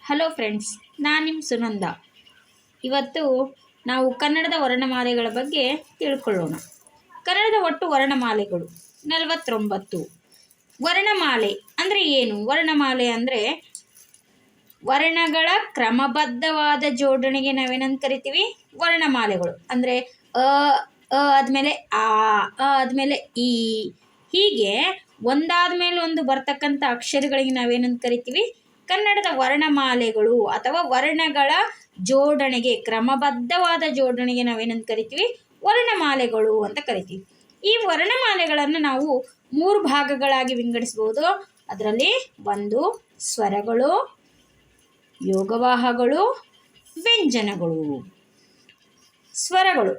Hello friends, ನಾನು ನಿಮ್ಮ ಸುನಂದ. ಇವತ್ತು ನಾವು ಕನ್ನಡದ ವರ್ಣಮಾಲೆಗಳ ಬಗ್ಗೆ ತಿಳ್ಕೊಳ್ಳೋಣ. ಕನ್ನಡದ ಒಟ್ಟು ವರ್ಣಮಾಲೆಗಳು 49. ವರ್ಣಮಾಲೆ ಅಂದರೆ ಏನು? ವರ್ಣಮಾಲೆ ಅಂದರೆ ವರ್ಣಗಳ ಕ್ರಮಬದ್ಧವಾದ ಜೋಡಣೆಗೆ ನಾವೇನಂತ ಕರಿತೀವಿ? ವರ್ಣಮಾಲೆಗಳು. ಅಂದರೆ ಅ ಆದಮೇಲೆ ಆ ಆದಮೇಲೆ ಈ, ಹೀಗೆ ಒಂದಾದ ಮೇಲೆ ಒಂದು ಬರ್ತಕ್ಕಂಥ ಅಕ್ಷರಗಳಿಗೆ ನಾವೇನಂತ ಕರಿತೀವಿ? ಕನ್ನಡದ ವರ್ಣಮಾಲೆಗಳು ಅಥವಾ ವರ್ಣಗಳ ಜೋಡಣೆಗೆ, ಕ್ರಮಬದ್ಧವಾದ ಜೋಡಣೆಗೆ ನಾವೇನಂತ ಕರಿತೀವಿ? ವರ್ಣಮಾಲೆಗಳು ಅಂತ ಕರಿತೀವಿ. ಈ ವರ್ಣಮಾಲೆಗಳನ್ನು ನಾವು 3 ಭಾಗಗಳಾಗಿ ವಿಂಗಡಿಸ್ಬೋದು. ಅದರಲ್ಲಿ ಒಂದು ಸ್ವರಗಳು, ಯೋಗವಾಹಗಳು, ವ್ಯಂಜನಗಳು. ಸ್ವರಗಳು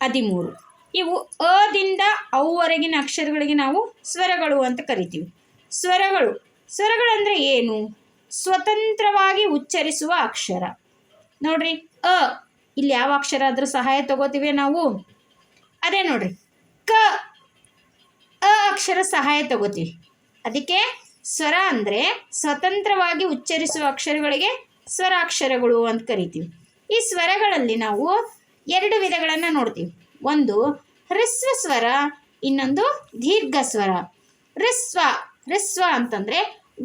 13. ಇವು ಅದಿಂದ ಅವರೆಗಿನ ಅಕ್ಷರಗಳಿಗೆ ನಾವು ಸ್ವರಗಳು ಅಂತ ಕರಿತೀವಿ. ಸ್ವರಗಳಂದರೆ ಏನು? ಸ್ವತಂತ್ರವಾಗಿ ಉಚ್ಚರಿಸುವ ಅಕ್ಷರ. ನೋಡ್ರಿ, ಅ ಇಲ್ಲಿ ಯಾವ ಅಕ್ಷರ ಆದರೂ ಸಹಾಯ ತಗೋತೀವಿ ನಾವು? ಅದೇ ನೋಡ್ರಿ, ಕ ಅ ಅಕ್ಷರ ಸಹಾಯ ತಗೋತೀವಿ. ಅದಕ್ಕೆ ಸ್ವರ ಅಂದರೆ ಸ್ವತಂತ್ರವಾಗಿ ಉಚ್ಚರಿಸುವ ಅಕ್ಷರಗಳಿಗೆ ಸ್ವರಾಕ್ಷರಗಳು ಅಂತ ಕರಿತೀವಿ. ಈ ಸ್ವರಗಳಲ್ಲಿ ನಾವು 2 ವಿಧಗಳನ್ನು ನೋಡ್ತೀವಿ. ಒಂದು ಹ್ರಸ್ವ ಸ್ವರ, ಇನ್ನೊಂದು ದೀರ್ಘ ಸ್ವರ. ಹ್ರಸ್ವ ಅಂತಂದರೆ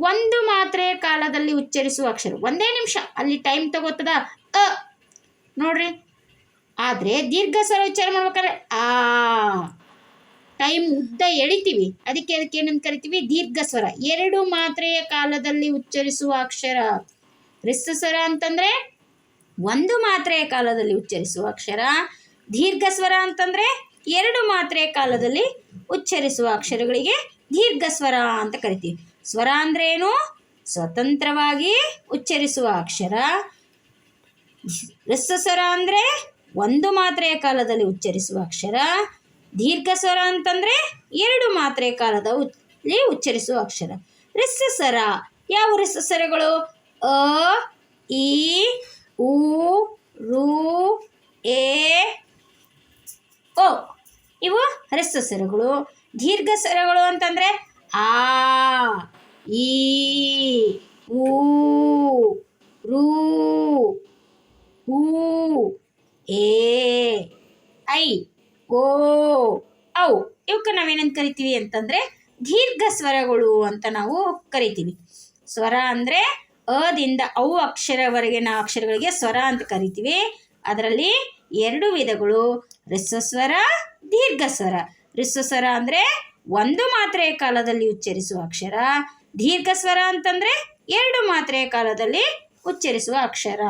ಒಂದು ಮಾತ್ರೆಯ ಕಾಲದಲ್ಲಿ ಉಚ್ಚರಿಸುವ ಅಕ್ಷರ. 1 ನಿಮಿಷ ಅಲ್ಲಿ ಟೈಮ್ ತಗೋತದ ಅ ನೋಡ್ರಿ. ಆದರೆ ದೀರ್ಘ ಸ್ವರ ಉಚ್ಚಾರ ಮಾಡ್ಬೇಕಾದ್ರೆ ಆ ಟೈಮ್ ಉದ್ದ ಎಳಿತೀವಿ. ಅದಕ್ಕೆ ಏನಂತ ಕರಿತೀವಿ? ದೀರ್ಘ ಸ್ವರ. 2 ಮಾತ್ರೆಯ ಕಾಲದಲ್ಲಿ ಉಚ್ಚರಿಸುವ ಅಕ್ಷರ. ಹ್ರಸ್ವ ಸ್ವರ ಅಂತಂದರೆ 1 ಮಾತ್ರೆಯ ಕಾಲದಲ್ಲಿ ಉಚ್ಚರಿಸುವ ಅಕ್ಷರ. ದೀರ್ಘ ಸ್ವರ ಅಂತಂದರೆ 2 ಮಾತ್ರೆಯ ಕಾಲದಲ್ಲಿ ಉಚ್ಚರಿಸುವ ಅಕ್ಷರಗಳಿಗೆ ದೀರ್ಘ ಸ್ವರ ಅಂತ ಕರಿತೀವಿ. ಸ್ವರ ಅಂದರೆ ಏನು? ಸ್ವತಂತ್ರವಾಗಿ ಉಚ್ಚರಿಸುವ ಅಕ್ಷರ. ಹ್ರಸ್ವ ಸ್ವರ ಅಂದರೆ 1 ಮಾತ್ರೆಯ ಕಾಲದಲ್ಲಿ ಉಚ್ಚರಿಸುವ ಅಕ್ಷರ. ದೀರ್ಘ ಸ್ವರ ಅಂತಂದರೆ 2 ಮಾತ್ರೆಯ ಕಾಲದಲ್ಲಿ ಉಚ್ಚರಿಸುವ ಅಕ್ಷರ. ಹ್ರಸ್ವ ಸ್ವರ ಯಾವ ಹ್ರಸ್ವ ಸ್ವರಗಳು? ಅ, ಈ, ಉ, ರು, ಎ, ಓ. ಇವು ಹ್ರಸ್ವ ಸ್ವರಗಳು. ದೀರ್ಘ ಸ್ವರಗಳು ಅಂತಂದರೆ ಆ, ಈ, ಊ, ರು, ಹೂ, ಎ, ಐ, ಓ, ಔ. ಇವಕ್ಕೆ ನಾವೇನಂತ ಕರಿತೀವಿ ಅಂತಂದರೆ ದೀರ್ಘ ಸ್ವರಗಳು ಅಂತ ನಾವು ಕರಿತೀವಿ. ಸ್ವರ ಅಂದರೆ ಅದಿಂದ ಅವು ಅಕ್ಷರವರೆಗಿನ ಅಕ್ಷರಗಳಿಗೆ ಸ್ವರ ಅಂತ ಕರಿತೀವಿ. ಅದರಲ್ಲಿ 2 ವಿಧಗಳು, ಹ್ರಸ್ವ ಸ್ವರ, ದೀರ್ಘ ಸ್ವರ. ಹ್ರಸ್ವ ಸ್ವರ ಅಂದರೆ 1 ಮಾತ್ರೆಯ ಕಾಲದಲ್ಲಿ ಉಚ್ಚರಿಸುವ ಅಕ್ಷರ. ದೀರ್ಘ ಸ್ವರ ಅಂತಂದರೆ 2 ಮಾತ್ರೆಯ ಕಾಲದಲ್ಲಿ ಉಚ್ಚರಿಸುವ ಅಕ್ಷರ.